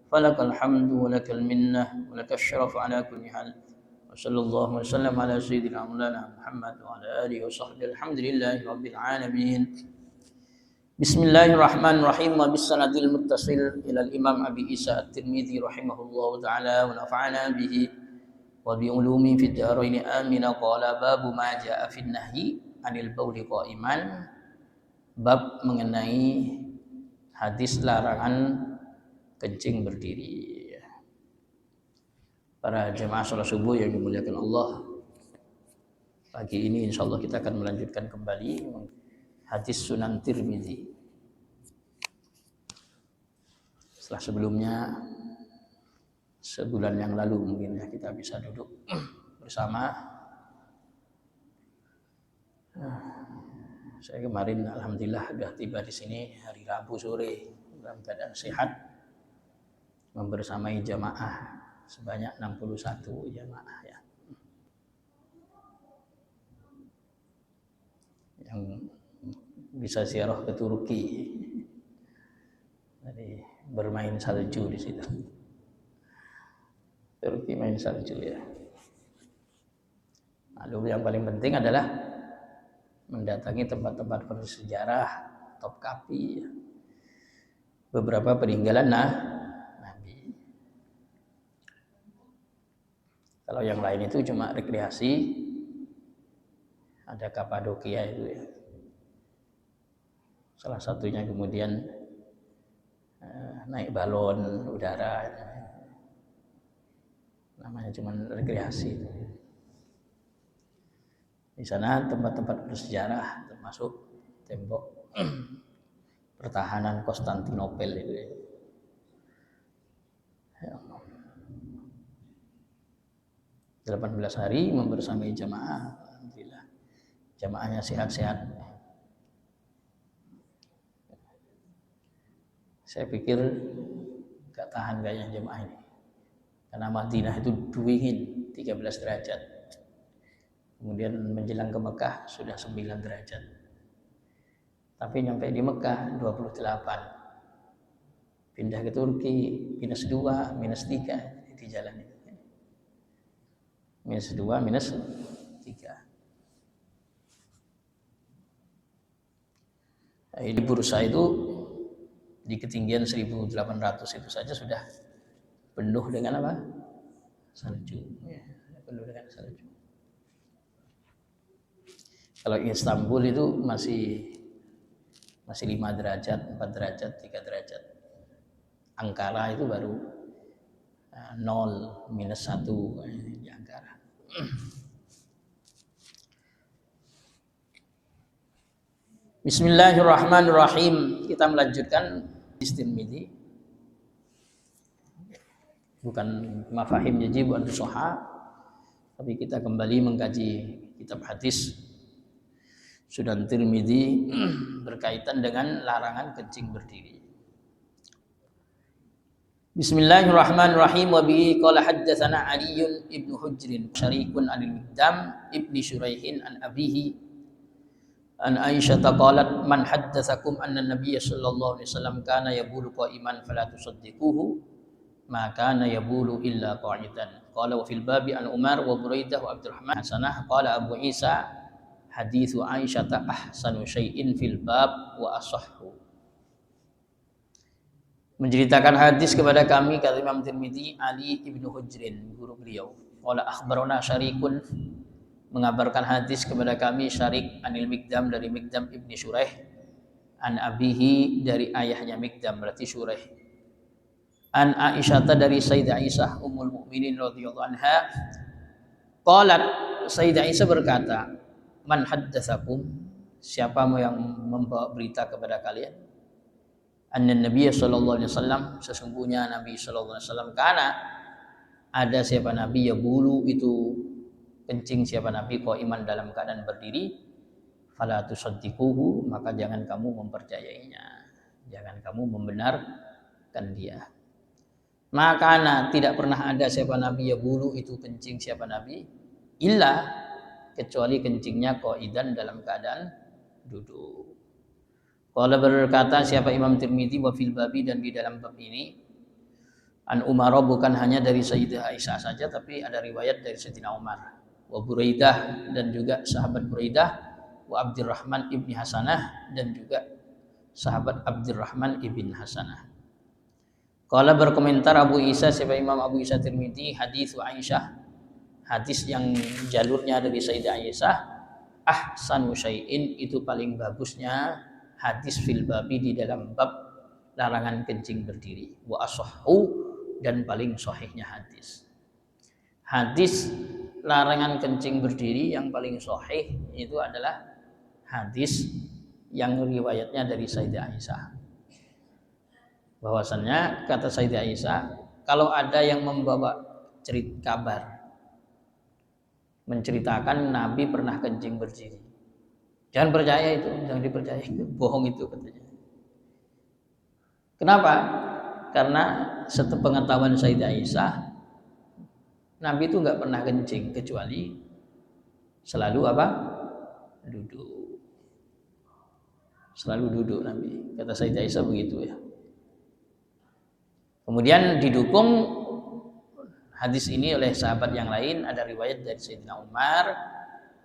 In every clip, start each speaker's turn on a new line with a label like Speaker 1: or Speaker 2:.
Speaker 1: falakal hamdu wa lakal minnah wa lakal syarafu ala kulli hal. Wa sallallahu wa sallam ala sayyidina maulana Muhammad wa ala alihi wa sahbihi alhamdulillahi rabbil alamin. Bismillahirrahmanirrahim. Wa bisanadil muttasil ila al-Imam Abi Isa At-Tirmidzi rahimahullahu ta'ala wa nafa'ana bihi wa bi ulumi fid dharain amin. Qala babu ma jaa fi nahyi anil bauli qa'iman. Bab mengenai hadis larangan kencing berdiri. Para jemaah salat subuh yang dimuliakan Allah, pagi ini insyaallah kita akan melanjutkan kembali hadis Sunan Tirmidzi. Setelah sebelumnya sebulan yang lalu mungkin ya kita bisa duduk bersama. Saya kemarin alhamdulillah sudah tiba di sini hari Rabu sore dalam keadaan sehat, membersamai jamaah sebanyak 61 jamaah ya, yang bisa ziarah ke Turki. Jadi bermain salju di situ. Turki main salju ya. Lalu yang paling penting adalah mendatangi tempat-tempat bersejarah, Topkapi, beberapa peninggalan Nabi. Kalau yang lain itu cuma rekreasi, ada Kapadokia itu ya. Salah satunya kemudian naik balon udara, namanya cuma rekreasi. Di sana tempat-tempat bersejarah termasuk tembok pertahanan Konstantinopel itu ya. 18 hari membersamai jamaah, alhamdulillah jamaahnya sehat-sehat. Saya pikir gak tahan kayaknya jemaah ini, karena Madinah itu dingin 13 derajat, kemudian menjelang ke Mekah sudah 9 derajat, tapi nyampe di Mekah 28, pindah ke Turki -2, -3 di jalan ini, -2, -3. Nah, di bursa itu di ketinggian 1800 itu saja sudah penuh dengan apa? Salju. Ya, penuh dengan salju. Kalau Istanbul itu masih 5 derajat, 4 derajat, 3 derajat. Ankara itu baru 0, -1 di Ankara. Bismillahirrahmanirrahim. Kita melanjutkan hadis Tirmidzi. Bukan mafahim yajib an tusoha, tapi kita kembali mengkaji kitab hadis Sunan Tirmidzi berkaitan dengan larangan kencing berdiri. Bismillahirrahmanirrahim. Wa bihi qala haddatsana Ali ibn Hujr syarikun anil Mikdam ibni Syuraihin an abihi an Aisyah qalat man haddatsakum anna Nabiy sallallahu alaihi wasallam kana yabulu qa'iman fala tusaddiquhu ma kana yabulu illa qa'idan. Qala wa fil babi an Umar wa Buraidah wa Abdurrahman hasanah. Qala Abu Isa haditsu Aisyah ahsanu syai'in fil bab wa asahhu. Menceritakan hadis kepada kami kata Imam Tirmidzi Ali ibnu Hujrin, guru beliau. Qala akhbarana Syarikun, mengabarkan hadis kepada kami Syarik anil Mikdam dari Mikdam ibni Syuraih, an abihi dari ayahnya Mikdam berarti Syuraih, an Aisyah dari Sayyidah Aisyah ummul mukminin radhiyallahu anha. Qalat, Sayyidah Aisyah berkata, man haddatsakum, siapa yang membawa berita kepada kalian, anna Nabiy sallallahu alaihi wasallam, sesungguhnya Nabi sallallahu alaihi wasallam, karena ada siapa Nabi ya bulu itu kencing siapa Nabi qaiman dalam keadaan berdiri, fala tusaddiquhu, maka jangan kamu mempercayainya, jangan kamu membenarkan dia. Maka tidak pernah ada siapa Nabi ya bulu itu kencing siapa Nabi illa, kecuali kencingnya qaidan dalam keadaan duduk. Qala berkata siapa Imam Tirmidzi wa fil babi, dan di dalam bab ini An Umar bukan hanya dari Sayyidah Aisyah saja, tapi ada riwayat dari Sayyidina Umar. Wa Buraidah dan juga sahabat Buraidah, wa Abdurrahman ibni Hasanah dan juga sahabat Abdurrahman ibn Hasanah. Qala berkomentar Abu Isa, siapa Imam Abu Isa Tirmidzi, hadis Aisyah, hadis yang jalurnya dari Sayyidah Aisyah, ahsanu syai'in, itu paling bagusnya hadis fil babi, di dalam bab larangan kencing berdiri, wa ashahhu, dan paling sahihnya hadis larangan kencing berdiri yang paling sahih itu adalah hadis yang riwayatnya dari Sayyidah Aisyah, bahwasannya kata Sayyidah Aisyah, kalau ada yang membawa cerita kabar menceritakan Nabi pernah kencing berdiri, jangan percaya itu, jangan dipercaya, bohong itu katanya. Kenapa? Karena sepengetahuan Sayyidah Aisyah, Nabi itu nggak pernah kencing, kecuali selalu apa? Duduk. Selalu duduk Nabi. Kata Sayyidah Aisyah begitu ya. Kemudian didukung hadis ini oleh sahabat yang lain, ada riwayat dari Sayyidina Umar,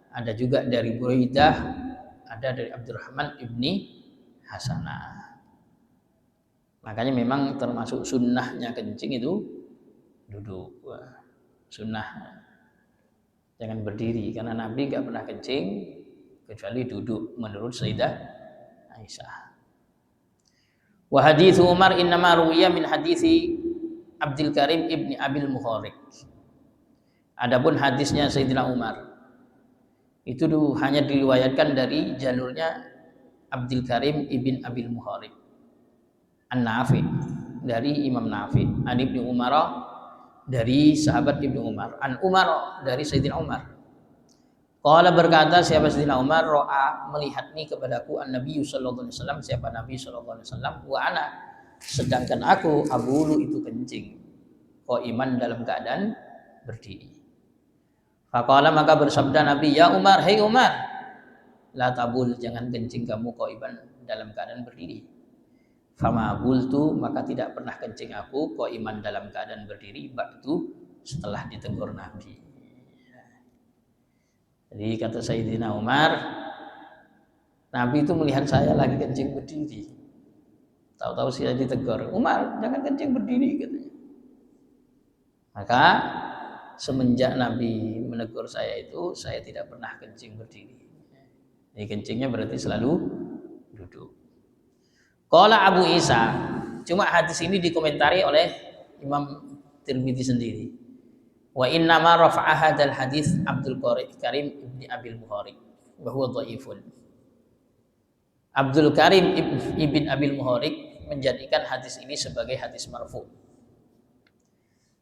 Speaker 1: ada juga dari Buraidah, ada dari Abdurrahman ibni Hasanah. Makanya memang termasuk sunnahnya kencing itu duduk. Sunnah, jangan berdiri, karena Nabi nggak pernah kencing kecuali duduk menurut Sayyidah Aisyah. Wa hadits Umar innama ruwiya min hadisi Abdul Karim ibni Abil Muhariq. Adapun hadisnya Sayyidina Umar itu hanya diriwayatkan dari jalurnya Abdul Karim ibn Abil Muhariq An-Nafi, dari Imam Nafi, an Ibnu Umar, dari sahabat Ibnu Umar, an Umar, dari Sayyidina Umar. Qala, berkata siapa Sayyidina Umar, ro'a, melihatni kepadaku, an-Nabi sallallahu alaihi wasallam, siapa Nabi sallallahu alaihi wasallam, wa ana, sedangkan aku, abulu, itu kencing, qaiman, dalam keadaan berdiri. Faqala, maka bersabda Nabi, ya Umar, hei Umar, la tabul, jangan kencing kamu qaiman, dalam keadaan berdiri. Fama bultu, maka tidak pernah kencing aku qaiman, dalam keadaan berdiri, ba'du, setelah ditegur Nabi. Jadi kata Sayyidina Umar, Nabi itu melihat saya lagi kencing berdiri, tahu-tahu saya ditegur, Umar jangan kencing berdiri, katanya. Maka semenjak Nabi menegur saya itu, saya tidak pernah kencing berdiri. Jadi kencingnya berarti selalu duduk. Qala Abu Isa, cuma hadis ini dikomentari oleh Imam Tirmidzi sendiri. Wa inna ma rafa'a hadzal hadis Abdul Karim ibni Abil Muhariq wa huwa dhaifun. Abdul Karim ibn Abil Muhariq menjadikan hadis ini sebagai hadis marfu.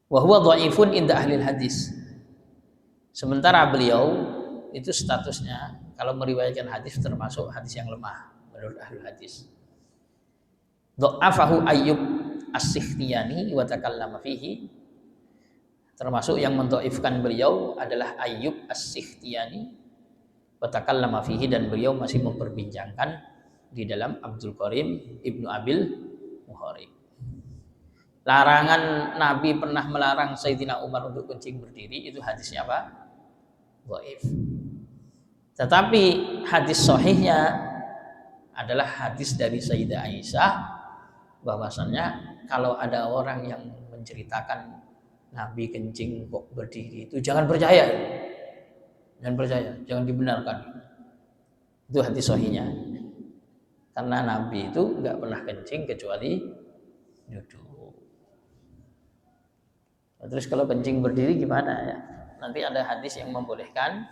Speaker 1: Wa huwa dhaifun inda ahli hadis. Sementara beliau itu statusnya kalau meriwayatkan hadis termasuk hadis yang lemah menurut ahli hadis. Dha'afahu Ayyub As-Sikhtiyani wa takallama fihi. Termasuk yang mendhaifkan beliau adalah Ayyub As-Sikhtiyani wa takallama fihi, dan beliau masih memperbincangkan di dalam Abdul Karim Ibnu Abil Muhariq. Larangan Nabi pernah melarang Sayyidina Umar untuk kencing berdiri, itu hadisnya apa? Dhaif. Tetapi hadis sahihnya adalah hadis dari Sayyidah Aisyah, bahwasannya kalau ada orang yang menceritakan Nabi kencing kok berdiri, itu jangan percaya, jangan dibenarkan. Itu hadis sahihnya, karena Nabi itu nggak pernah kencing kecuali duduk. Terus kalau kencing berdiri gimana ya? Nanti ada hadis yang membolehkan,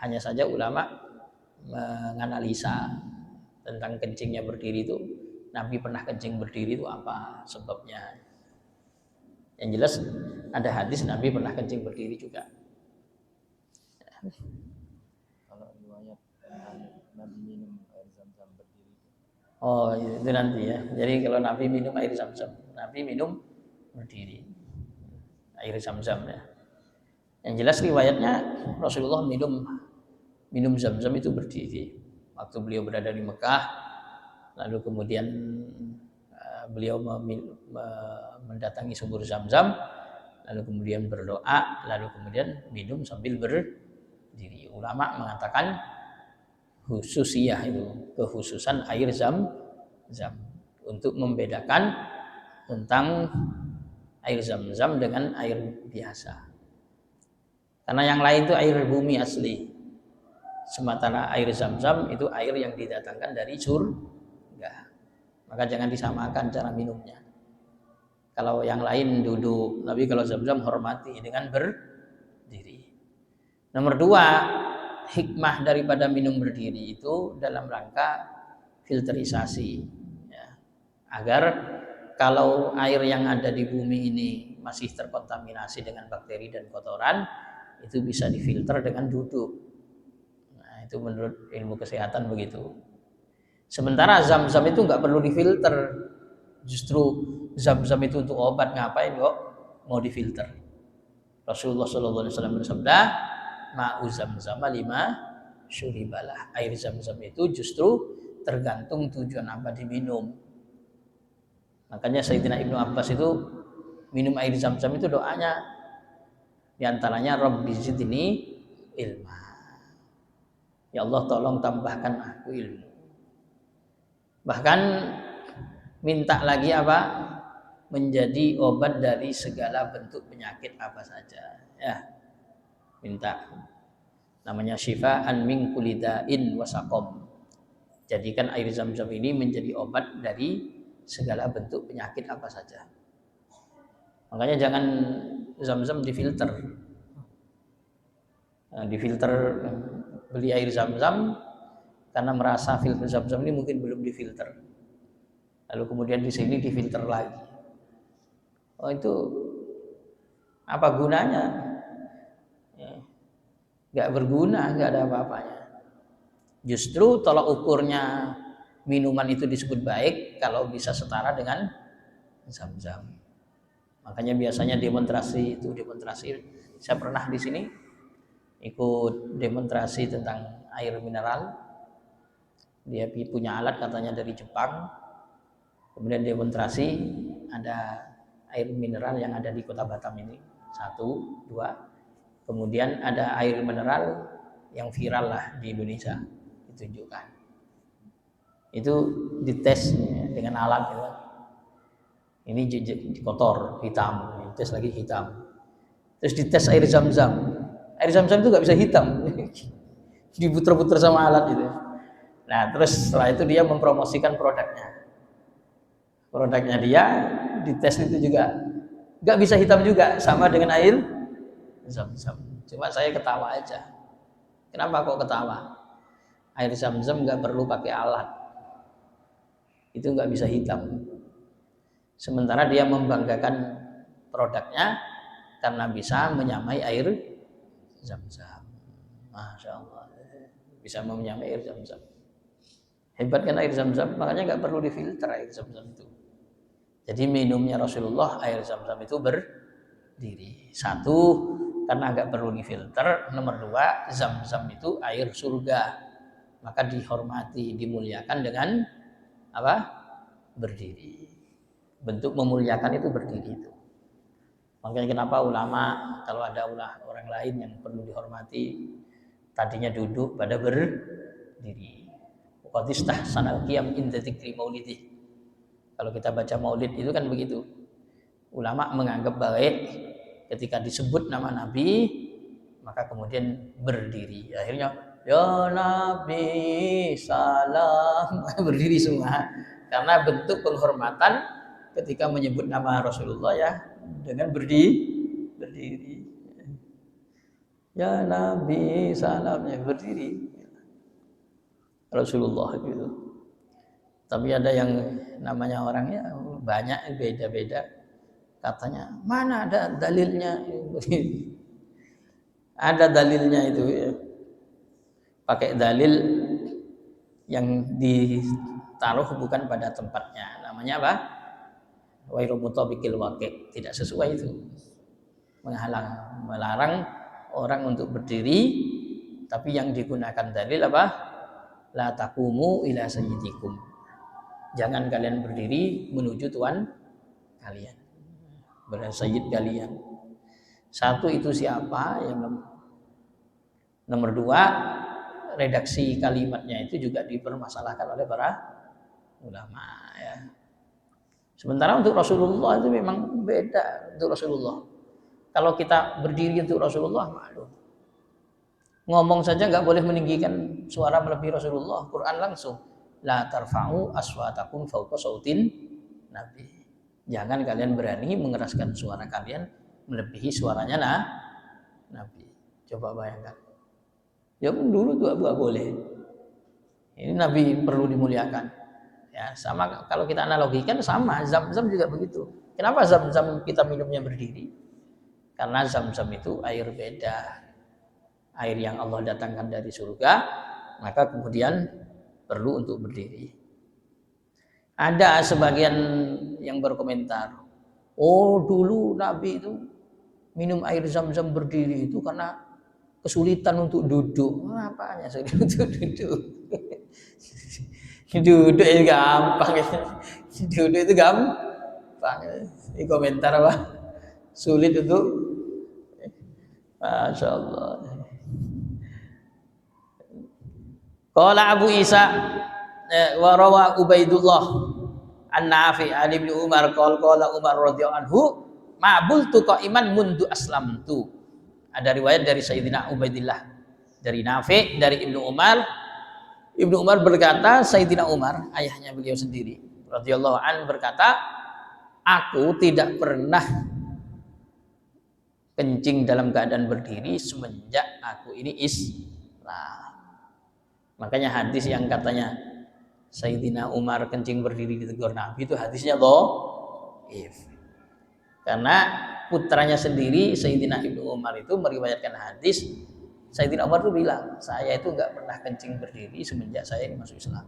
Speaker 1: hanya saja ulama menganalisa tentang kencingnya berdiri itu, Nabi pernah kencing berdiri itu apa sebabnya. Yang jelas ada hadis Nabi pernah kencing berdiri juga.
Speaker 2: Kalau riwayat Nabi minum air zam-zam berdiri.
Speaker 1: Oh itu nanti ya. Jadi kalau Nabi minum air zam-zam, Nabi minum berdiri air zam-zam ya. Yang jelas riwayatnya Rasulullah minum zam-zam itu berdiri waktu beliau berada di Mekah, lalu kemudian beliau mendatangi sumur Zam-Zam, lalu kemudian berdoa, lalu kemudian minum sambil berdiri. Ulama mengatakan khususiyah itu, kekhususan air Zam-Zam untuk membedakan tentang air Zam-Zam dengan air biasa. Karena yang lain itu air bumi asli. Sementara air Zam-Zam itu air yang didatangkan dari surga. Maka jangan disamakan cara minumnya. Kalau yang lain duduk, tapi kalau Zam-Zam hormati dengan berdiri. Nomor 2, hikmah daripada minum berdiri itu dalam rangka filterisasi, ya. Agar kalau air yang ada di bumi ini masih terkontaminasi dengan bakteri dan kotoran, itu bisa difilter dengan duduk. Nah, itu menurut ilmu kesehatan begitu. Sementara Zam-Zam itu nggak perlu difilter. Justru Zam-Zam itu untuk obat, ngapain kok mau difilter? Rasulullah SAW bersabda, ma'u Zam-Zam lima syuribalah. Air Zam-Zam itu justru tergantung tujuan apa diminum. Makanya Sayyidina Ibnu Abbas itu minum air Zam-Zam itu doanya diantaranya Rabbi zidni ilma. Ya Allah, tolong tambahkan aku ilmu. Bahkan minta lagi apa? Menjadi obat dari segala bentuk penyakit apa saja, ya. Minta. Namanya syifaan min kulli da'in wa saqam. Jadikan air Zam-Zam ini menjadi obat dari segala bentuk penyakit apa saja. Makanya jangan Zam-Zam difilter. Difilter, beli air Zam-Zam karena merasa filter Zam-Zam ini mungkin belum difilter. Lalu kemudian di sini difilter lagi. Oh, itu apa gunanya? Nggak berguna, nggak ada apa-apanya. Justru tolak ukurnya minuman itu disebut baik kalau bisa setara dengan Zam-Zam. Makanya biasanya demonstrasi. Saya pernah di sini ikut demonstrasi tentang air mineral. Dia punya alat katanya dari Jepang. Kemudian demonstrasi ada air mineral yang ada di kota Batam ini. 1, 2. Kemudian ada air mineral yang viral lah di Indonesia, ditunjukkan. Itu dites dengan alat gitu. Ini kotor, hitam, dites lagi hitam. Terus dites air Zam-Zam. Air Zam-Zam itu nggak bisa hitam, diputer-puter sama alat gitu. Nah, terus setelah itu dia mempromosikan produknya dia dites itu juga nggak bisa hitam juga, sama dengan air Zam-Zam. Cuma saya ketawa aja. Kenapa kok ketawa? Air Zam-Zam nggak perlu pakai alat, itu nggak bisa hitam. Sementara dia membanggakan produknya karena bisa menyamai air Zam-Zam. Masya Allah, bisa menyamai air Zam-Zam. Hebat kan air Zam-Zam, makanya nggak perlu difilter air Zam-Zam itu. Jadi minumnya Rasulullah air Zam-Zam itu berdiri. 1, karena nggak perlu difilter. Nomor 2, Zam-Zam itu air surga, maka dihormati, dimuliakan dengan apa? Berdiri. Bentuk memuliakan itu berdiri itu. Makanya kenapa ulama kalau ada orang lain yang perlu dihormati tadinya duduk pada berdiri. Qadistah sanal qiyam inda dzikri maulidih. Kalau kita baca maulid itu kan begitu. Ulama menganggap baik ketika disebut nama Nabi maka kemudian berdiri. Akhirnya ya Nabi salam, berdiri semua. Karena bentuk penghormatan ketika menyebut nama Rasulullah ya dengan berdiri. Ya Nabi salamnya berdiri. Rasulullah gitu. Tapi ada yang namanya orangnya banyak beda-beda. Katanya mana ada dalilnya? Ada dalilnya itu ya. Pakai dalil yang ditaruh bukan pada tempatnya. Namanya apa? Wairu mutabiqil waqi', tidak sesuai itu. Melarang orang untuk berdiri, tapi yang digunakan dalil apa? La taqumu ila sayyidikum. Jangan kalian berdiri menuju Tuhan kalian, sayyid kalian. Satu, itu siapa? Yang nomor dua, redaksi kalimatnya itu juga dipermasalahkan oleh para ulama ya. Sementara untuk Rasulullah itu memang beda. Untuk Rasulullah, kalau kita berdiri untuk Rasulullah, maklum, ngomong saja nggak boleh meninggikan suara melebihi Rasulullah. Quran langsung, la tarfa'u aswatakum fawqa sautin nabi. Jangan kalian berani mengeraskan suara kalian melebihi suaranya Nabi. Coba bayangkan. Ya dulu tuh nggak boleh. Ini Nabi perlu dimuliakan. Ya, sama kalau kita analogikan sama, Zam-Zam juga begitu. Kenapa Zam-Zam kita minumnya berdiri? Karena Zam-Zam itu air beda. Air yang Allah datangkan dari surga, maka kemudian perlu untuk berdiri. Ada sebagian yang berkomentar, oh dulu Nabi itu minum air Zam-Zam berdiri itu karena kesulitan untuk duduk. Apanya sulit untuk duduk? Duduk itu gampang. Duduk itu gampang. Ini komentar apa? Sulit untuk, Masya Allah. Qala Abu Isa wa rawa Ubaidullah an-Nafi' an Ibnu Umar qala Umar radhiyallahu anhu ma bultu qa'iman mundu aslamtu. Ada riwayat dari Sayyidina Ubaidillah dari Nafi' dari Ibnu Umar. Ibnu Umar berkata, Sayyidina Umar, ayahnya beliau sendiri radhiyallahu an, berkata, aku tidak pernah kencing dalam keadaan berdiri semenjak aku ini Islam. Makanya hadis yang katanya Sayyidina Umar kencing berdiri ditegur Nabi itu hadisnya dhaif. Karena putranya sendiri Sayyidina Ibnu Umar itu meriwayatkan hadis, Sayyidina Umar itu bilang, saya itu nggak pernah kencing berdiri semenjak saya ini masuk Islam.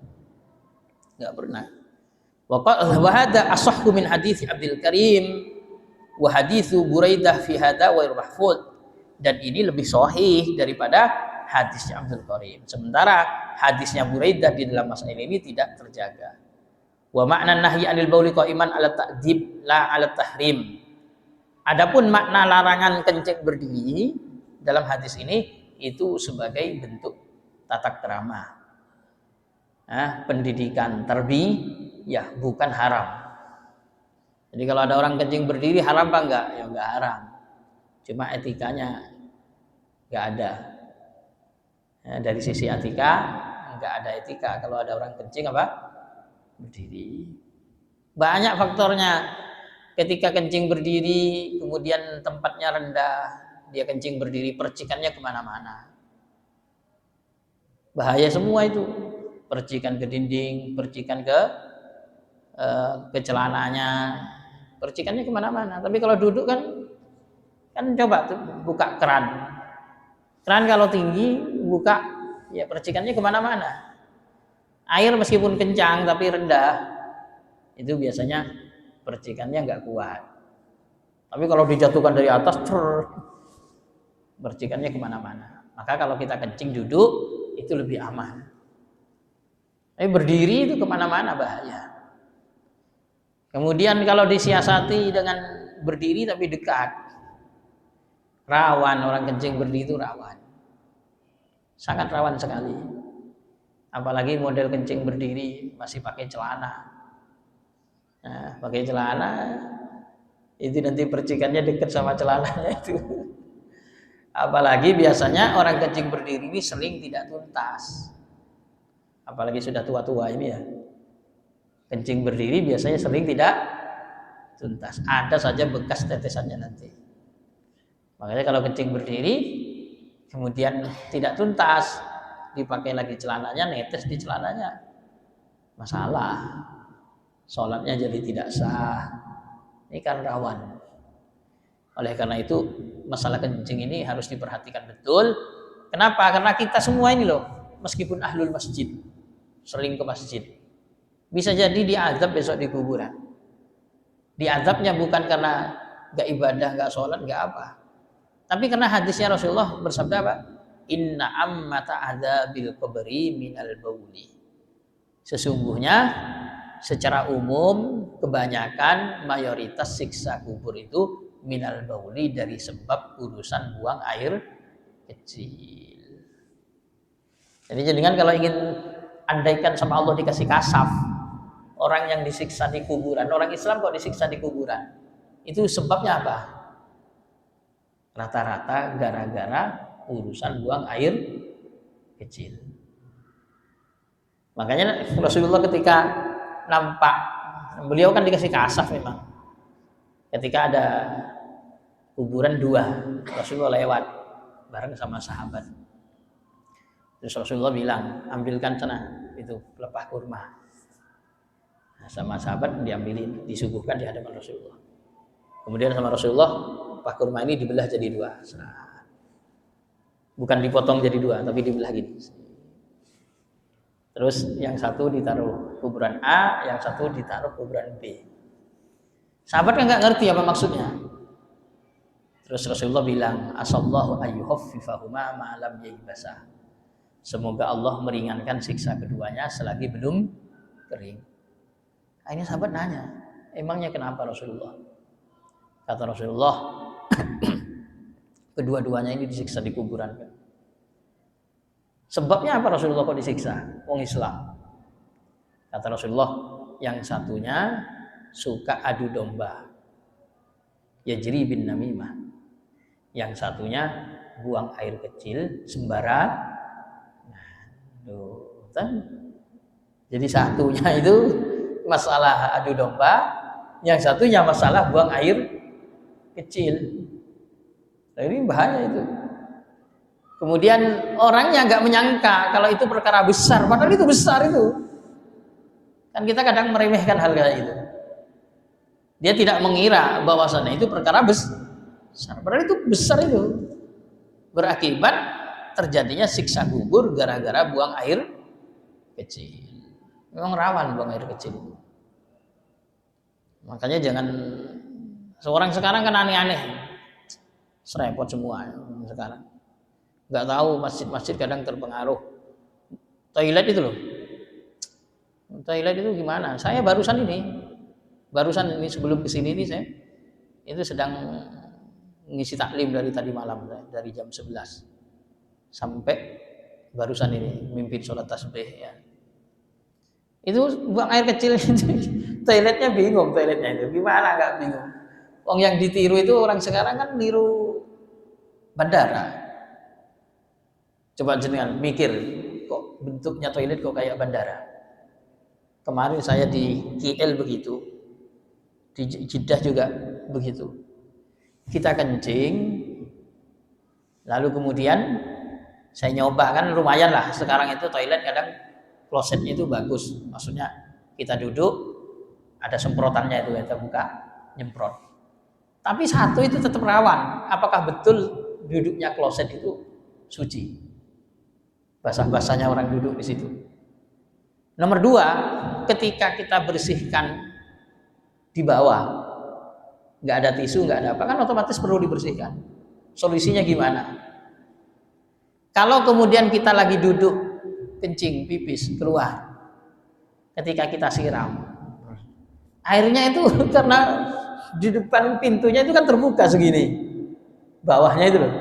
Speaker 1: Nggak pernah. Wa hadza ashahhu min hadits Abdul Karim wa haditsu Buraidah fi hadza wa mahfuz. Dan ini lebih sahih daripada hadisnya Abdul Karim. Sementara hadisnya Buraidah di dalam masalah ini tidak terjaga. Wa makna nahyi anil bauli qa'iman ala ta'dib la ala tahrim. Adapun makna larangan kencing berdiri dalam hadis ini itu sebagai bentuk tata krama, pendidikan tarbiyah, bukan haram. Jadi kalau ada orang kencing berdiri haram apa enggak? Ya enggak haram, cuma etikanya enggak ada. Dari sisi etika enggak ada etika kalau ada orang kencing apa? Berdiri. Banyak faktornya. Ketika kencing berdiri kemudian tempatnya rendah, dia kencing berdiri, percikannya kemana-mana, bahaya semua itu. Percikan ke dinding, percikan ke celananya, percikannya kemana-mana. Tapi kalau duduk kan coba tuh buka keran kalau tinggi buka, ya percikannya kemana-mana. Air meskipun kencang tapi rendah, itu biasanya percikannya nggak kuat. Tapi kalau dijatuhkan dari atas, percikannya kemana-mana. Maka kalau kita kencing duduk itu lebih aman. Tapi berdiri itu kemana-mana bahaya. Kemudian kalau disiasati dengan berdiri tapi dekat, rawan. Orang kencing berdiri itu rawan, sangat rawan sekali. Apalagi model kencing berdiri masih pakai celana. Nah, pakai celana itu nanti percikannya dekat sama celananya itu. Apalagi biasanya orang kencing berdiri ini sering tidak tuntas. Apalagi sudah tua-tua ini ya. Kencing berdiri biasanya sering tidak tuntas. Ada saja bekas tetesannya nanti. Makanya kalau kencing berdiri kemudian tidak tuntas, dipakai lagi celananya, netes di celananya, masalah. Sholatnya jadi tidak sah. Ini kan rawan. Oleh karena itu masalah kencing ini harus diperhatikan betul. Kenapa? Karena kita semua ini loh, meskipun ahlul masjid, sering ke masjid, bisa jadi diazab besok di kuburan. Diazabnya bukan karena gak ibadah, gak sholat, gak apa, tapi karena hadisnya Rasulullah bersabda apa? Inna ammata adzabil qabri minal bauli. Sesungguhnya secara umum kebanyakan mayoritas siksa kubur itu minal bauli, dari sebab urusan buang air kecil. Jadi jangan kalau ingin andaikan sama Allah dikasih kasaf, orang yang disiksa di kuburan, orang Islam kok disiksa di kuburan, itu sebabnya apa? Rata-rata gara-gara urusan buang air kecil. Makanya Rasulullah ketika nampak, beliau kan dikasih kasaf memang. Ketika ada kuburan 2, Rasulullah lewat bareng sama sahabat. Terus Rasulullah bilang, ambilkan sana itu pelepah kurma. Nah, sama sahabat diambilin, disuguhkan di hadapan Rasulullah. Kemudian sama Rasulullah, pelepah kurma ini dibelah jadi 2. Bukan dipotong jadi 2, tapi dibelah gini. Terus yang satu ditaruh kuburan A, yang satu ditaruh kuburan B. Sahabat kan nggak ngerti apa maksudnya. Terus Rasulullah bilang, asallahu ayyuhaffifahuma ma lam yaybasa. Semoga Allah meringankan siksa keduanya selagi belum kering. Akhirnya sahabat nanya, emangnya kenapa Rasulullah? Kata Rasulullah, kedua-duanya ini disiksa di kuburan. Sebabnya apa Rasulullah kok disiksa? Wong Islam. Kata Rasulullah, yang satunya suka adu domba, yajri bin namimah. Yang satunya buang air kecil sembarang. Nah, jadi satunya itu masalah adu domba, yang satunya masalah buang air kecil. Nah, ini bahaya itu. Kemudian orangnya nggak menyangka kalau itu perkara besar, padahal itu besar itu. Kan kita kadang meremehkan hal kayak itu. Dia tidak mengira bahwasannya itu perkara besar, padahal itu besar itu. Berakibat terjadinya siksa kubur gara-gara buang air kecil. Memang rawan buang air kecil. Makanya jangan, seorang sekarang kan aneh-aneh, serempot semua sekarang. Nggak tahu masjid-masjid kadang terpengaruh. Toilet itu loh. Toilet itu gimana? Saya barusan ini sebelum kesini ini saya itu sedang ngisi taklim dari tadi malam, dari jam 11 sampai barusan ini mimpin sholat tasbih ya. Itu buang air kecil itu, toiletnya bingung, toiletnya itu gimana, nggak bingung. Wong yang ditiru itu orang sekarang kan niru bandara. Coba jenengan mikir, kok bentuknya toilet kok kayak bandara. Kemarin saya di KL begitu, di Jeddah juga begitu. Kita kencing, lalu kemudian saya nyoba, kan lumayan lah sekarang itu toilet kadang klosetnya itu bagus. Maksudnya kita duduk, ada semprotannya itu, kita buka, nyemprot. Tapi satu itu tetap rawan, apakah betul duduknya kloset itu suci? Basah-basahnya orang duduk di situ. Nomor 2, ketika kita bersihkan di bawah, nggak ada tisu, nggak ada apa, kan otomatis perlu dibersihkan. Solusinya gimana? Kalau kemudian kita lagi duduk kencing, pipis, keluar, ketika kita siram, airnya itu karena di depan pintunya itu kan terbuka segini, bawahnya itu loh,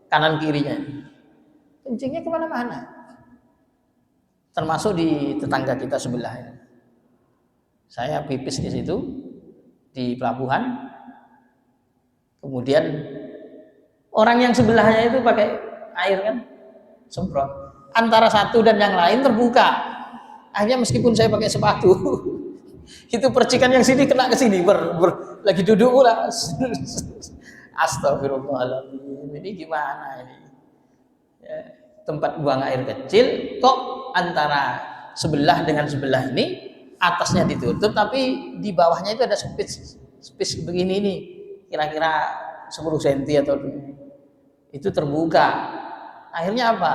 Speaker 1: kanan kirinya. Kencingnya kemana-mana, termasuk di tetangga kita sebelah ini. Saya pipis di situ di pelabuhan, kemudian orang yang sebelahnya itu pakai air kan, semprot, antara satu dan yang lain terbuka. Akhirnya meskipun saya pakai sepatu, itu percikan yang sini kena ke sini, lagi duduk pula. Astagfirullahaladzim, ini gimana ini? Ya, tempat buang air kecil kok antara sebelah dengan sebelah ini atasnya ditutup tapi di bawahnya itu ada space begini nih, kira-kira 10 cm atau itu terbuka. Akhirnya apa?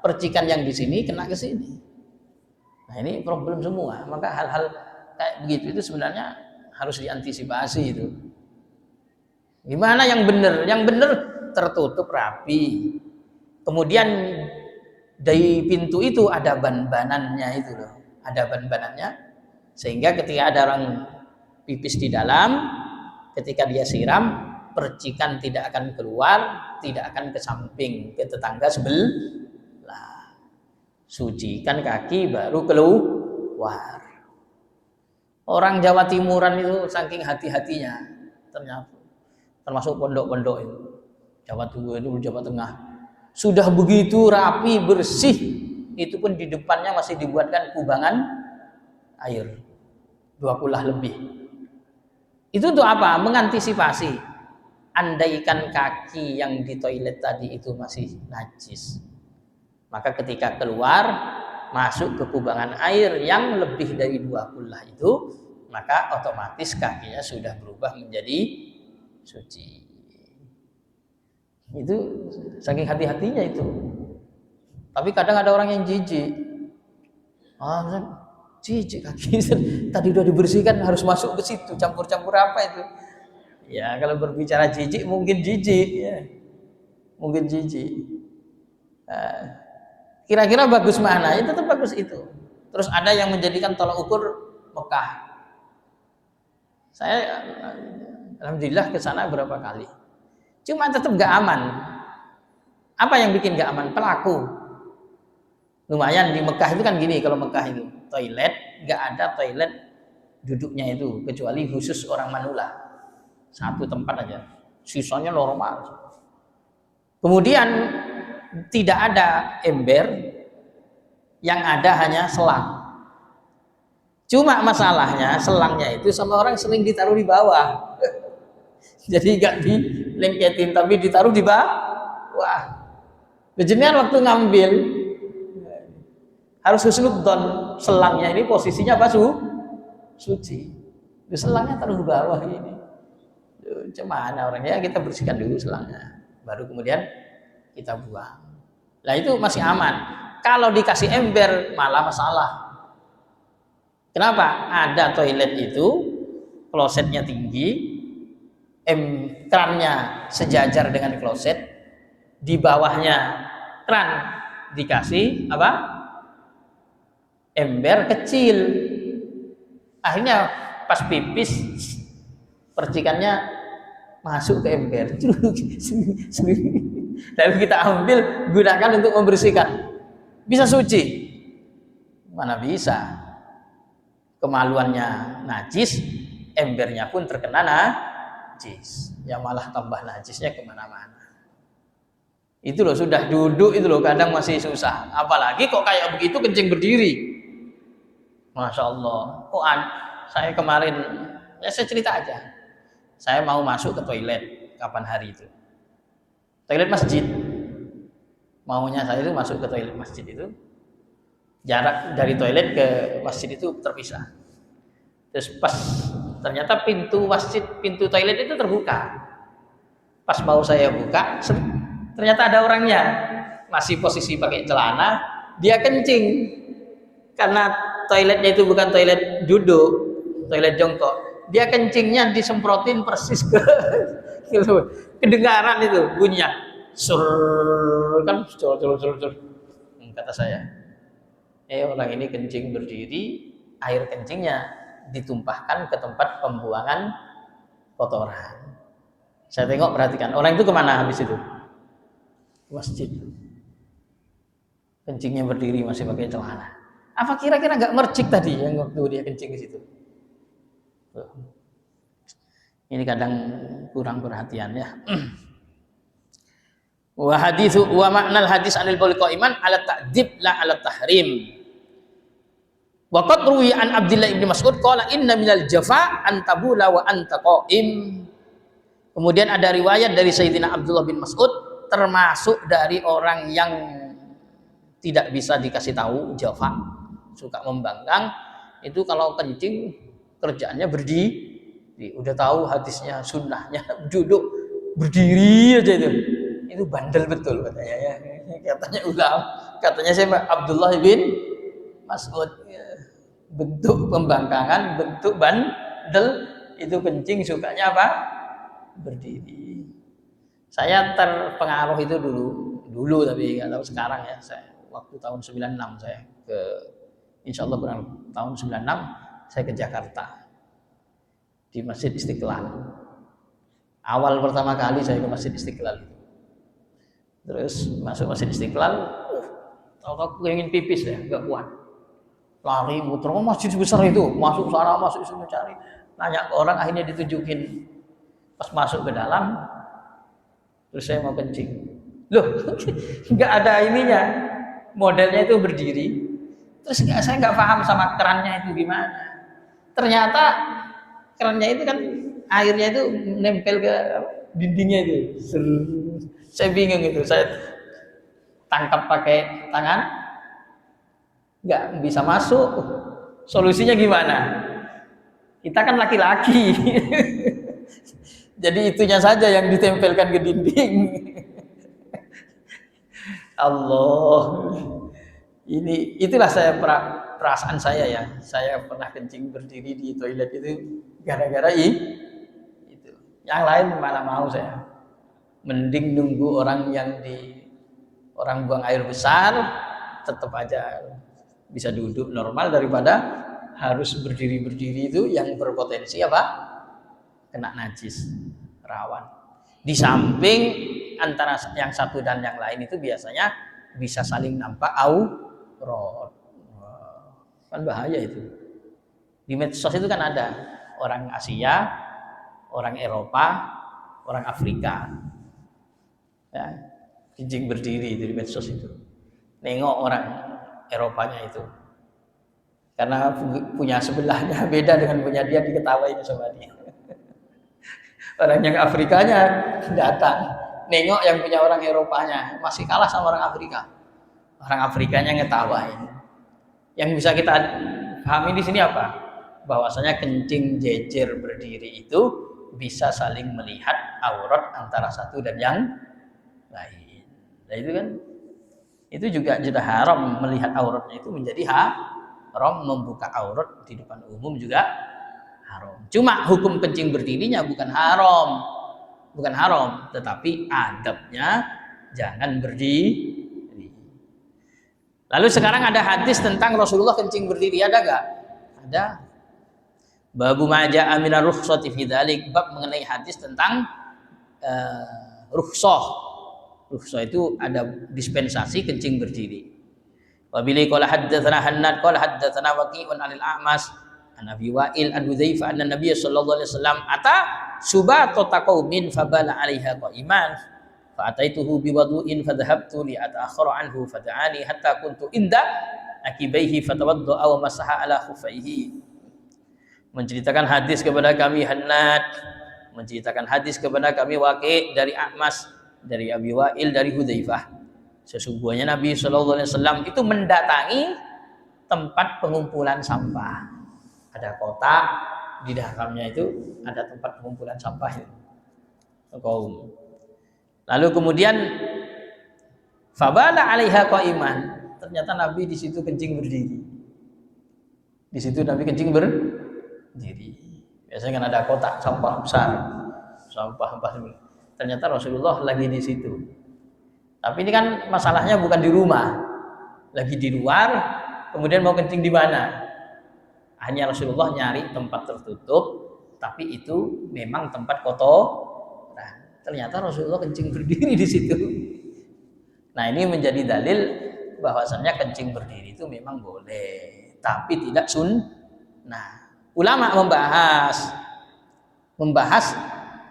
Speaker 1: Percikan yang di sini kena ke sini. Nah, ini problem semua. Maka hal-hal kayak begitu itu sebenarnya harus diantisipasi itu. Gimana yang benar? Yang benar tertutup rapi. Kemudian dari pintu itu ada ban-banannya itu loh, ada ban-banannya, Sehingga ketika ada orang pipis di dalam, ketika dia siram, percikan tidak akan keluar, tidak akan ke samping, ke tetangga sebelah. Sucikan kaki baru keluar. Orang Jawa Timuran itu saking hati-hatinya, ternyata termasuk pondok-pondok itu. Jawa Timur itu Jawa Tengah. Sudah begitu rapi, bersih, itu pun di depannya masih dibuatkan kubangan air. 2 kulah lebih. Itu untuk apa? Mengantisipasi. Andaikan kaki yang di toilet tadi itu masih najis, maka ketika keluar masuk ke kubangan air yang lebih dari 2 kulah itu, maka otomatis kakinya sudah berubah menjadi suci. Itu saking hati-hatinya itu. Tapi kadang ada orang yang jijik. Jijik kaki tadi udah dibersihkan harus masuk ke situ, campur-campur apa itu? Ya kalau berbicara jijik mungkin jijik ya. Mungkin jijik. Kira-kira bagus mana? Ya tetap bagus itu. Terus ada yang menjadikan tolak ukur Mekah. Saya alhamdulillah ke sana berapa kali. Cuma tetap gak aman. Apa yang bikin gak aman? Pelaku. Lumayan di Mekah itu kan gini, kalau Mekah itu toilet gak ada toilet duduknya itu kecuali khusus orang manula. 1 tempat aja. Sisanya normal. Kemudian tidak ada ember, yang ada hanya selang. Cuma masalahnya selangnya itu sama orang sering ditaruh di bawah. Jadi gak dilengketin tapi ditaruh di bawah. Wah. Jenengan waktu ngambil harus husnudzon, selangnya ini posisinya apa? Suci. Selangnya taruh di bawah ini. Gimana orangnya? Kita bersihkan dulu selangnya, baru kemudian kita buang. Nah itu masih aman. Kalau dikasih ember malah masalah. Kenapa? Ada toilet itu klosetnya tinggi, krannya sejajar dengan kloset, di bawahnya kran dikasih apa? Ember kecil. Akhirnya pas pipis percikannya masuk ke ember. Lalu kita ambil, gunakan untuk membersihkan. Bisa suci? Mana bisa? Kemaluannya najis, embernya pun terkena najis. Ya malah tambah najisnya kemana-mana. Itu loh, sudah duduk itu loh kadang masih susah. Apalagi kok kayak begitu kencing berdiri. Masya Allah. Kok saya kemarin, ya saya cerita aja. Saya mau masuk ke toilet kapan hari itu. Toilet masjid. Maunya saya itu masuk ke toilet masjid itu. Jarak dari toilet ke masjid itu terpisah. Terus pas ternyata pintu masjid, pintu toilet itu terbuka. Pas mau saya buka, ternyata ada orangnya. Masih posisi pakai celana, dia kencing. Karena toiletnya itu bukan toilet duduk, toilet jongkok. Dia kencingnya disemprotin persis ke kedengaran itu bunyinya. Sur kan sur. Kata saya. Orang ini kencing berdiri, air kencingnya ditumpahkan ke tempat pembuangan kotoran. Saya tengok, perhatikan, orang itu kemana habis itu? Masjid. Kencingnya berdiri masih pakai celana. Apa kira-kira nggak mercik tadi yang waktu dia kencing di situ? Ini kadang kurang perhatian ya. Wa haditsu wa maknal hadis anil baul qaiman ala ta'dzib la ala tahrim. Wa qad ruwi an Abdullah bin Mas'ud qala inna minal jafa an tabula wa anta qaim. Kemudian ada riwayat dari Sayyidina Abdullah bin Mas'ud, termasuk dari orang yang tidak bisa dikasih tahu, jafa, suka membangkang, itu kalau kencing kerjaannya berdiri. Udah tahu hadisnya, sunnahnya duduk berdiri aja itu bandel betul katanya ya. Katanya ulama, katanya saya Abdullah bin Mas'ud, bentuk pembangkangan, bentuk bandel itu kencing sukanya apa? Berdiri. Saya terpengaruh itu dulu tapi nggak tahu sekarang ya. Saya waktu tahun 96 saya ke, insya Allah tahun 96 saya ke Jakarta di Masjid Istiqlal. Awal pertama kali saya ke Masjid Istiqlal itu. Terus masuk Masjid Istiqlal, tahu-tahu pengen pipis ya, nggak kuat. Lari muter, oh masjid besar itu, masuk sana, masuk sini cari. Nanya ke orang, akhirnya ditunjukin. Pas masuk ke dalam, terus saya mau kencing. Loh, nggak ada ininya. Modelnya itu berdiri. Terus saya nggak paham sama kerannya itu gimana. Ternyata kerannya itu kan airnya itu nempel ke dindingnya itu. Saya bingung itu. Saya tangkap pakai tangan, nggak bisa masuk. Solusinya gimana? Kita kan laki-laki. Jadi itunya saja yang ditempelkan ke dinding. Allah. Itulah perasaan saya ya. Saya pernah kencing berdiri di toilet itu gara-gara itu. Yang lain malah mau saya. Mending nunggu orang buang air besar, tetap aja bisa duduk normal daripada harus berdiri itu yang berpotensi apa? Kena najis, rawan. Di samping antara yang satu dan yang lain itu biasanya bisa saling nampak aurat. Kan bahaya itu. Di medsos itu kan ada orang Asia, orang Eropa, orang Afrika. Ya, kencing berdiri itu di medsos itu. Nengok orang Eropanya itu. Karena punya sebelahnya beda dengan punya dia, diketawain sama dia. Orang yang Afrikanya datang, nengok yang punya orang Eropanya, masih kalah sama orang Afrika. Orang Afrikanya ngetawain. Yang bisa kita pahami di sini apa? Bahwasanya kencing jejer berdiri itu bisa saling melihat aurat antara satu dan yang lain. Nah itu kan, itu juga haram melihat auratnya itu menjadi haram, membuka aurat di depan umum juga haram. Cuma hukum kencing berdirinya bukan haram, tetapi adabnya jangan berdiri. Lalu sekarang ada hadis tentang Rasulullah kencing berdiri, ada nggak? Ada. Babu maja'a minar rukhsati fi dzalik, bab mengenai hadis tentang rukhsah. Rukhsah itu ada dispensasi kencing berdiri. Wa bihi qala haddatsana Hannad qala haddatsana Waqi'un 'anil A'mas an Abi Wa'il an Hudzaifah anna Nabiy sallallahu alaihi wasallam ata subatata qaumin fabala 'alaiha qa'iman fa ataituhu bi wudu'in fa dhahabtu li ata'akhkhara anhu fa da'ani hatta kuntu inda akibaihi fatawadda'a wa masaha ala khuffaihi. Menceritakan hadis kepada kami Hannad, menceritakan hadis kepada kami Waqi' dari A'mas, dari Abi Wa'il, dari Hudzaifah. Sesungguhnya Nabi sallallahu alaihi wasallam itu mendatangi tempat pengumpulan sampah. Ada kotak, di dalamnya itu ada tempat pengumpulan sampah itu. Kaum. Lalu kemudian fabala 'alaiha qa'iman. Ternyata Nabi di situ kencing berdiri. Di situ Nabi kencing berdiri. Biasanya kan ada kotak sampah besar. Sampah. Ternyata Rasulullah lagi di situ. Tapi ini kan masalahnya bukan di rumah. Lagi di luar, kemudian mau kencing di mana? Hanya Rasulullah nyari tempat tertutup, tapi itu memang tempat kotor. Nah, ternyata Rasulullah kencing berdiri di situ. Nah, ini menjadi dalil bahwasannya kencing berdiri itu memang boleh, tapi tidak sunnah. Ulama membahas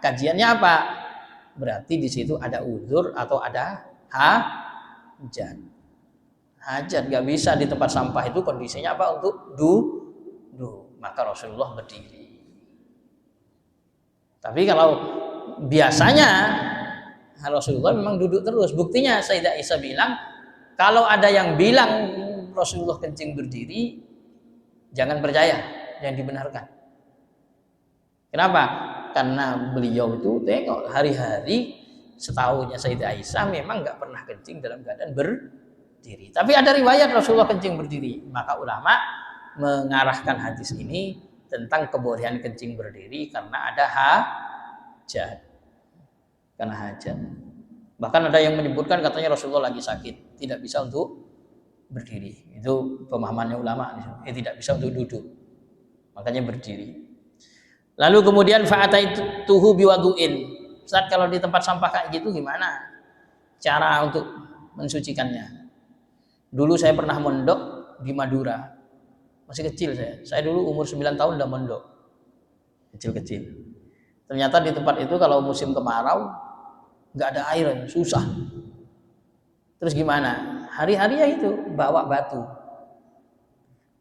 Speaker 1: kajiannya apa? Berarti di situ ada uzur atau ada hajat. Hajat nggak bisa di tempat sampah itu kondisinya apa? Untuk maka Rasulullah berdiri. Tapi kalau biasanya Rasulullah memang duduk terus. Buktinya Sayyidah Aisyah bilang, kalau ada yang bilang Rasulullah kencing berdiri, jangan percaya, jangan dibenarkan. Kenapa? Karena beliau itu tengok hari-hari setahunnya Sayyidah Aisyah memang nggak pernah kencing dalam keadaan berdiri. Tapi ada riwayat Rasulullah kencing berdiri. Maka ulama mengarahkan hadis ini tentang kebolehan kencing berdiri karena ada hajat. Karena hajat. Bahkan ada yang menyebutkan katanya Rasulullah lagi sakit, tidak bisa untuk berdiri. Itu pemahamannya ulama. Tidak bisa untuk duduk. makanya berdiri. Lalu kemudian fa'ataituhu biwadu'in. Ustaz, kalau di tempat sampah kayak gitu gimana cara untuk mensucikannya? Dulu saya pernah mondok di Madura. Masih kecil saya. Saya dulu umur 9 tahun udah mondok. Kecil-kecil. Ternyata di tempat itu kalau musim kemarau nggak ada air, susah. Terus gimana? Hari-hari ya itu bawa batu.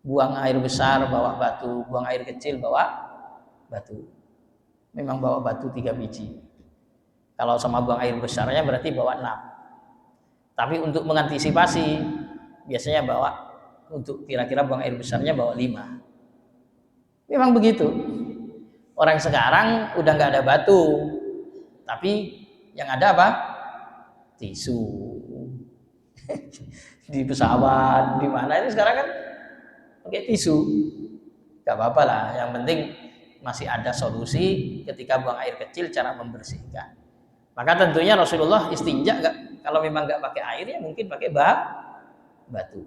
Speaker 1: Buang air besar bawa batu, buang air kecil bawa batu. Memang bawa batu 3 biji. Kalau sama buang air besarnya berarti bawa 6. Tapi untuk mengantisipasi biasanya bawa, untuk kira-kira buang air besarnya bawa 5. Memang begitu. Orang sekarang udah nggak ada batu, tapi yang ada apa? Tisu. Di pesawat, di mana ini sekarang kan pakai tisu. Gak apa-apa lah, yang penting masih ada solusi ketika buang air kecil cara membersihkan. Maka tentunya Rasulullah istinja kalau memang nggak pakai air ya mungkin pakai batu.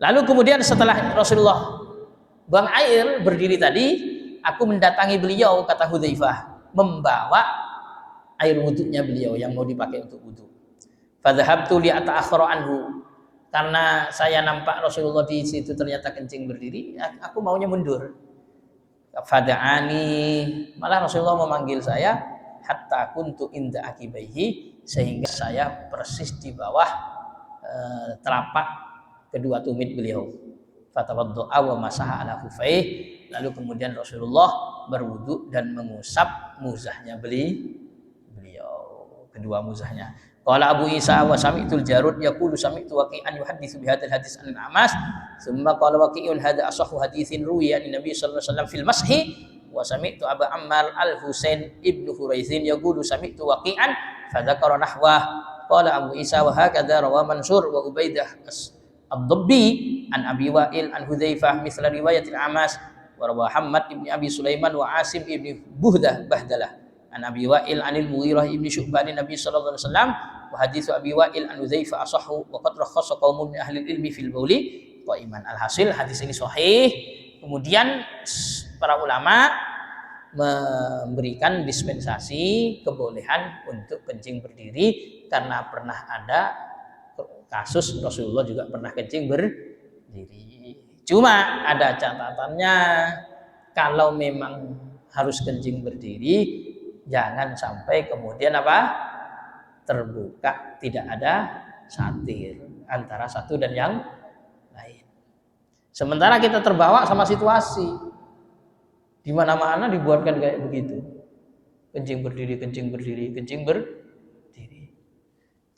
Speaker 1: Lalu kemudian setelah Rasulullah buang air berdiri tadi, aku mendatangi beliau, kata Hudzaifah, membawa air wudhunya beliau yang mau dipakai untuk wudhu. Fadhahabtu li'ata'akhkhara anhu. Karena saya nampak Rasulullah di situ ternyata kencing berdiri, aku maunya mundur. Fada'ani, malah Rasulullah memanggil saya hatta kuntu inda akibaihi, sehingga saya persis di bawah telapak kedua tumit beliau. Fatawaddo'a wa masaha ala khuffaih. Lalu kemudian Rasulullah berwudu dan mengusap muzahnya beliau, kedua muzahnya. Qala Abu Isa wa sami'tul Jarud yaqulu sami'tu Waqi'an yuhadditsu bi hadzal hadits an Amas, tsumma qala Waqi'un hadza asahhu haditsin ruwiya an Nabi sallallahu alaihi wasallam fil mashi, wa sami'tu Abu Ammar al-Husain ibnu Huraitsin yaqulu sami'tu Waqi'an fa dzakara nahwa. Qala Abu Isa wa hakadha rawa Mansur wa Ubaidah ad-Dabbi an Abi Wa'il an Hudzaifah mithla riwayatil Amas wa rawa Muhammad ibni Abi Sulaiman wa Asim ibni Bahdalah an Abi Wa'il anil Mughirah ibni Syu'bah Nabi sallallahu alaihi wasallam wa haditsu Abi Wa'il an Hudzaifah asahhu wa qad rakhasa qaumun min ahli ilmi fil bauli wa iman. Alhasil hadis ini sahih. Kemudian para ulama memberikan dispensasi kebolehan untuk kencing berdiri karena pernah ada kasus Rasulullah juga pernah kencing berdiri. Cuma ada catatannya, kalau memang harus kencing berdiri jangan sampai kemudian apa? Terbuka, tidak ada satir antara satu dan yang lain. Sementara kita terbawa sama situasi. Di mana-mana dibuatkan kayak begitu. Kencing berdiri, kencing berdiri, kencing berdiri.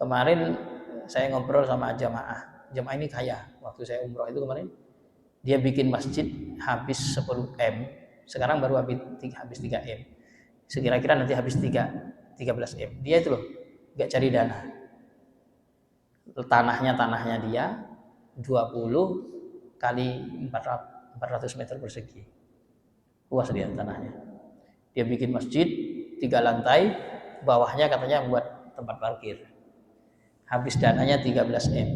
Speaker 1: Kemarin saya ngobrol sama jamaah. Jamaah ini kaya. Waktu saya umroh itu kemarin, dia bikin masjid habis 10 M. Sekarang baru habis 3 M. Sekira-kira nanti habis 13 M. Dia itu loh, gak cari dana. Tanahnya dia 20 kali 400 meter persegi. Luas dia tanahnya. Dia bikin masjid 3 lantai, bawahnya katanya buat tempat parkir. Habis dananya 13 M.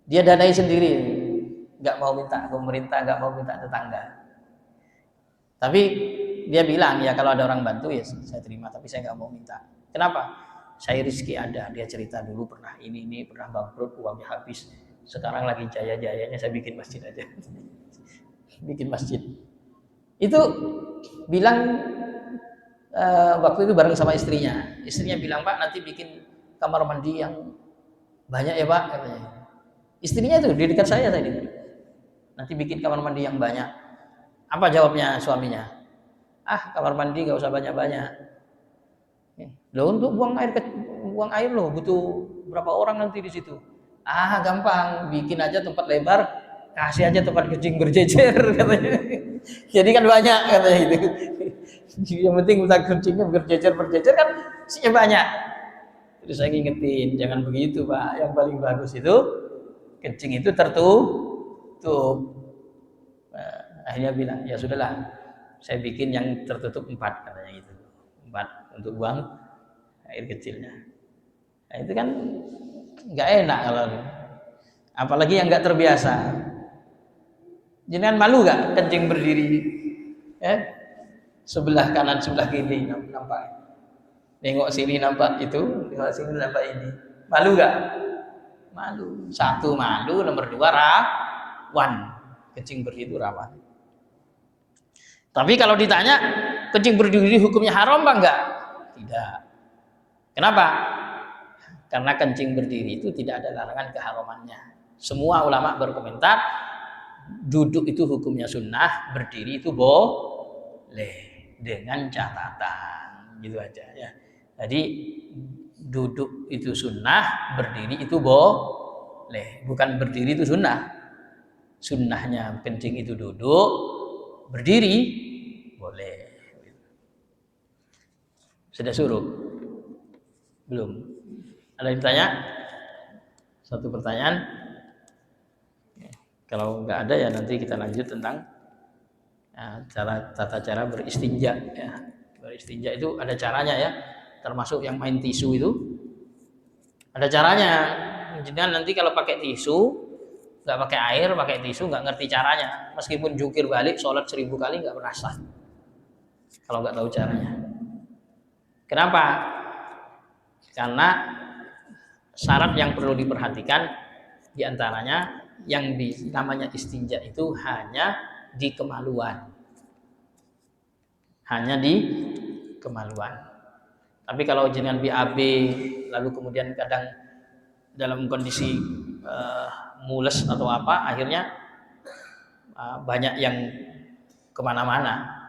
Speaker 1: Dia danai sendiri, nggak mau minta pemerintah, nggak mau minta tetangga. Tapi dia bilang ya kalau ada orang bantu ya saya terima, tapi saya nggak mau minta. Kenapa? Saya rezeki ada. Dia cerita dulu pernah ini pernah bangkrut, uangnya habis. Sekarang lagi jaya-jayanya saya bikin masjid aja. Bikin masjid. Itu bilang waktu itu bareng sama istrinya. Istrinya bilang, Pak nanti bikin kamar mandi yang banyak ya Pak, katanya. Istrinya itu di dekat saya tadi. Nanti bikin kamar mandi yang banyak. Apa jawabnya suaminya? Kamar mandi gak usah banyak-banyak. Loh untuk buang air loh butuh berapa orang nanti di situ? Gampang, bikin aja tempat lebar, kasih aja tempat kencing berjejer katanya. Jadi kan banyak katanya itu. Yang penting kita kencingnya berjejer kan isinya banyak. Terus saya ngingetin, jangan begitu Pak. Yang paling bagus itu kencing itu tertutup. Akhirnya bilang, ya sudahlah, saya bikin yang tertutup 4 katanya itu. 4 untuk buang air kecilnya. Nah, itu kan nggak enak kalau, apalagi yang nggak terbiasa. Jenengan malu gak kencing berdiri? Sebelah kanan, sebelah kiri nampak. Nengok sini nampak itu, nengok sini nampak ini. Malu gak? Malu. Satu malu, nomor dua rawan. Kencing berdiri itu rawan. Tapi kalau ditanya kencing berdiri hukumnya haram apa enggak? Tidak. Kenapa? Karena kencing berdiri itu tidak ada larangan keharamannya. Semua ulama berkomentar duduk itu hukumnya sunnah, berdiri itu boleh dengan catatan, gitu aja ya. Jadi duduk itu sunnah, berdiri itu boleh, bukan berdiri itu sunnah. Sunnahnya kencing itu duduk, berdiri boleh. Sudah suruh? Belum? Ada yang tanya? Satu pertanyaan? Kalau nggak ada ya nanti kita lanjut tentang tata cara beristinja. Ya. Beristinja itu ada caranya ya, termasuk yang main tisu itu ada caranya. Jadi nanti kalau pakai tisu, nggak pakai air, pakai tisu, nggak ngerti caranya. Meskipun jungkir balik, sholat 1000 kali nggak pernah sah. Kalau nggak tahu caranya. Kenapa? Karena syarat yang perlu diperhatikan diantaranya yang namanya istinja itu hanya di kemaluan. Hanya di kemaluan. Tapi kalau jenengan BAB lalu kemudian kadang dalam kondisi mules atau apa, akhirnya banyak yang kemana-mana.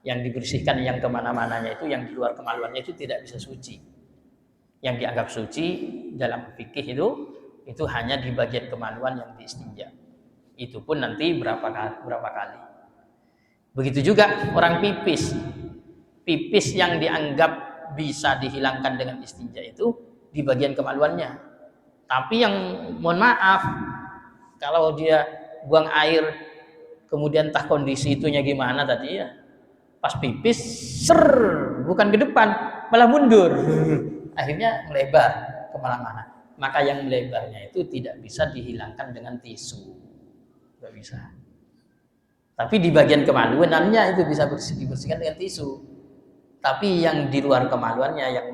Speaker 1: Yang dibersihkan yang kemana-mananya itu, yang di luar kemaluannya itu tidak bisa suci. Yang dianggap suci dalam fikih itu hanya di bagian kemaluan yang diistinja. Itu pun nanti berapa kali. Begitu juga orang pipis. Pipis yang dianggap bisa dihilangkan dengan istinja itu di bagian kemaluannya. Tapi yang mohon maaf, kalau dia buang air kemudian entah kondisi itunya gimana tadi ya, pas pipis bukan ke depan malah mundur, akhirnya melebar kemana-mana. Maka yang melebarnya itu tidak bisa dihilangkan dengan tisu, nggak bisa. Tapi di bagian kemaluannya itu bisa dibersihkan dengan tisu. Tapi yang di luar kemaluannya yang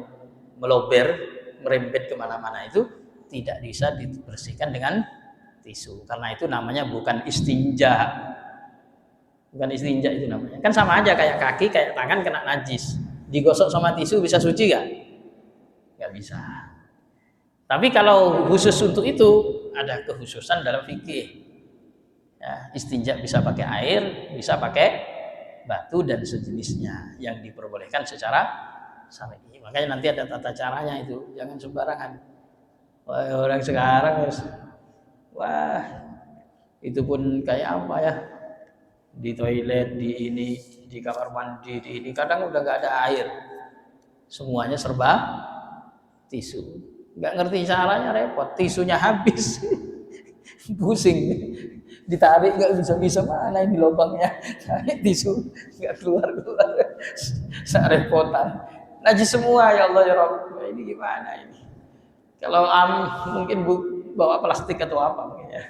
Speaker 1: melober, merembet kemana-mana itu tidak bisa dibersihkan dengan tisu. Karena itu namanya bukan istinja. Bukan istinja itu namanya. Kan sama aja kayak kaki, kayak tangan kena najis. Digosok sama tisu bisa suci gak? Gak bisa. Tapi kalau khusus untuk itu ada kekhususan dalam fikih. Ya, istinja bisa pakai air, bisa pakai batu dan sejenisnya yang diperbolehkan secara syar'i. Makanya nanti ada tata caranya itu, jangan sembarangan. Wah, orang sekarang wah itu pun kayak apa ya? Di toilet, di ini, di kamar mandi, di ini kadang udah nggak ada air, semuanya serba tisu. Nggak ngerti caranya repot, tisunya habis, pusing, ditarik nggak bisa mana ini lubangnya, tarik tisu nggak keluar, repotan, najis semua ya Allah ya Rabb, ini gimana ini? Kalau mungkin bawa plastik atau apa mungkin ya.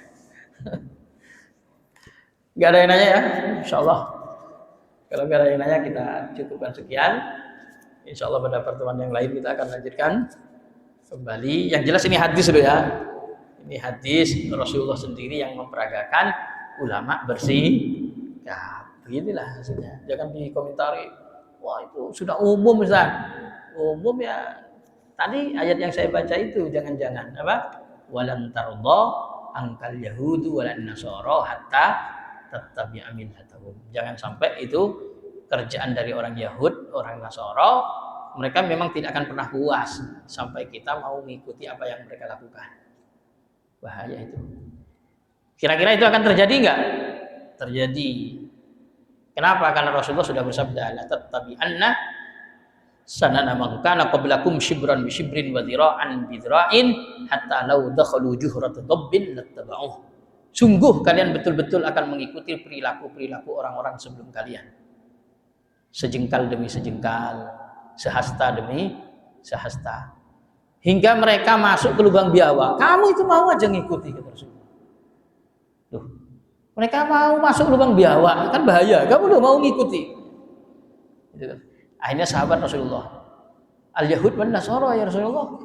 Speaker 1: Gak ada yang nanya ya, insya Allah. Kalau gak ada yang nanya kita cukupkan sekian. Insya Allah pada pertemuan yang lain kita akan lanjutkan kembali. Yang jelas ini hadis dulu ya. Ini hadis Rasulullah sendiri yang memperagakan ulama bersikap. Beginilah hasilnya. Jangan dikomentari, wah itu sudah umum Ustaz. Umum ya. Tadi ayat yang saya baca itu jangan-jangan apa? Walan tardha angkal yahudu walan nasara hatta tattabi'a millatahum. Jangan sampai itu kerjaan dari orang Yahud, orang Nasara, mereka memang tidak akan pernah puas sampai kita mau mengikuti apa yang mereka lakukan. Bahaya itu. Kira-kira itu akan terjadi enggak? Terjadi. Kenapa? Karena Rasulullah sudah bersabda, la tattabi'anna sanana man kana qablakum shibran bi shibrin wa dhira'an bi dhira'in hatta law dakhalu juhrata dabbin lattaba'uh. Sungguh kalian betul-betul akan mengikuti perilaku-perilaku orang-orang sebelum kalian. Sejengkal demi sejengkal, sehasta demi sehasta. Hingga mereka masuk ke lubang biawak. Kamu itu mau aja ngikuti kata Rasulullah. Loh, Mereka mau masuk lubang biawak, kan bahaya. Kamu udah mau ngikuti. Gitu kan. Akhirnya sahabat Rasulullah, Al-Yahud wan Nasara ya Rasulullah.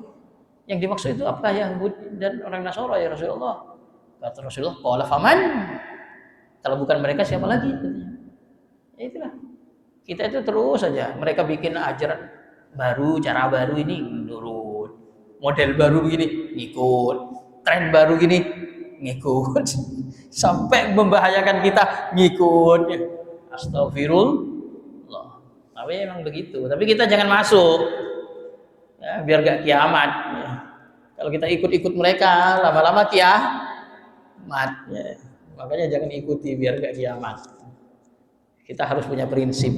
Speaker 1: Yang dimaksud itu apa? Yahud dan orang Nasara ya Rasulullah. Kata Rasulullah, qala faman? Kalau bukan mereka siapa lagi? Ya itulah. Kita itu terus saja. Mereka bikin ajaran baru, cara baru ini nurut. Model baru begini ngikut. Tren baru gini ngikut. Sampai membahayakan kita ngikut. Astagfirullah. Tapi memang begitu. Tapi kita jangan masuk. Ya, biar gak kiamat. Ya. Kalau kita ikut-ikut mereka, lama-lama kiamat. Ya. Makanya jangan ikuti biar gak kiamat. Kita harus punya prinsip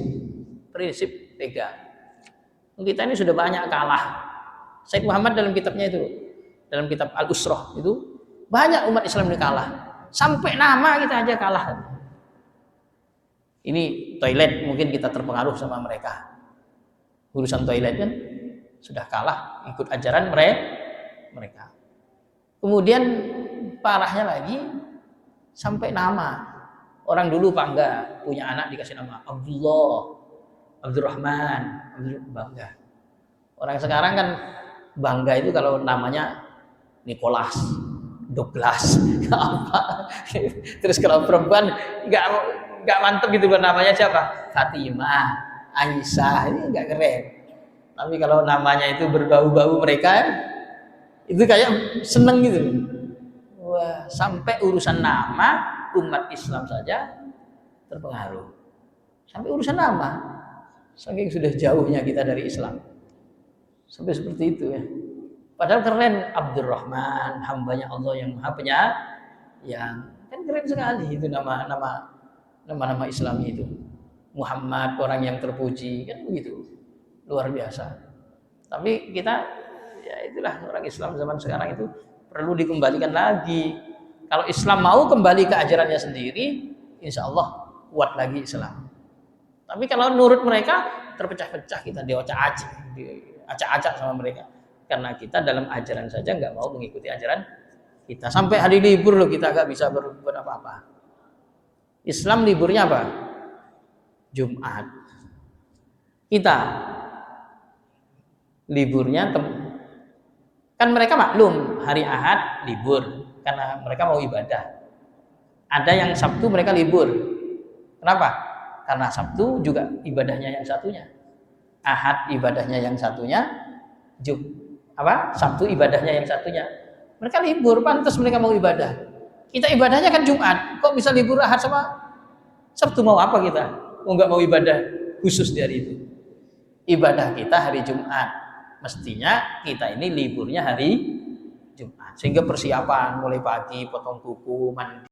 Speaker 1: pegang. Kita ini sudah banyak kalah. Said Muhammad dalam kitabnya itu, dalam kitab Al-Usrah itu banyak umat Islam ini kalah. Sampai nama kita aja kalah. Ini toilet mungkin kita terpengaruh sama mereka. Urusan toilet kan sudah kalah ikut ajaran mereka. Kemudian parahnya lagi sampai nama. Orang dulu bangga punya anak dikasih nama Abdullah, Abdurrahman, bangga. Orang sekarang kan bangga itu kalau namanya Nicholas, Douglas, apa? Terus kalau perempuan nggak mantep gitu namanya siapa? Fatimah, Aisyah, ini nggak keren. Tapi kalau namanya itu berbau-bau mereka, itu kayak seneng gitu. Wah, sampai urusan nama umat Islam saja terpengaruh. Sampai urusan nama, saking sudah jauhnya kita dari Islam. Sampai seperti itu ya. Padahal keren Abdurrahman, hambanya Allah yang Maha Penyayang. Kan keren sekali itu nama Islam itu. Muhammad, orang yang terpuji, kan begitu. Luar biasa. Tapi kita ya itulah orang Islam zaman sekarang itu perlu dikembalikan lagi. Kalau Islam mau kembali ke ajarannya sendiri, insya Allah kuat lagi Islam. Tapi kalau nurut mereka terpecah-pecah, kita diacak-acak sama mereka. Karena kita dalam ajaran saja nggak mau mengikuti ajaran kita. Sampai hari libur loh kita nggak bisa berbuat apa-apa. Islam liburnya apa? Jumat. Kita liburnya kan mereka maklum hari Ahad libur karena mereka mau ibadah. Ada yang Sabtu mereka libur. Kenapa? Karena Sabtu juga ibadahnya yang satunya. Ahad ibadahnya yang satunya. Sabtu ibadahnya yang satunya. Mereka libur, pantas mereka mau ibadah. Kita ibadahnya kan Jumat. Kok bisa libur Ahad sama Sabtu? Mau apa kita? Nggak mau ibadah khusus di hari itu. Ibadah kita hari Jumat. Mestinya kita ini liburnya hari Jumat. Sehingga persiapan mulai pagi, potong kuku, mandi.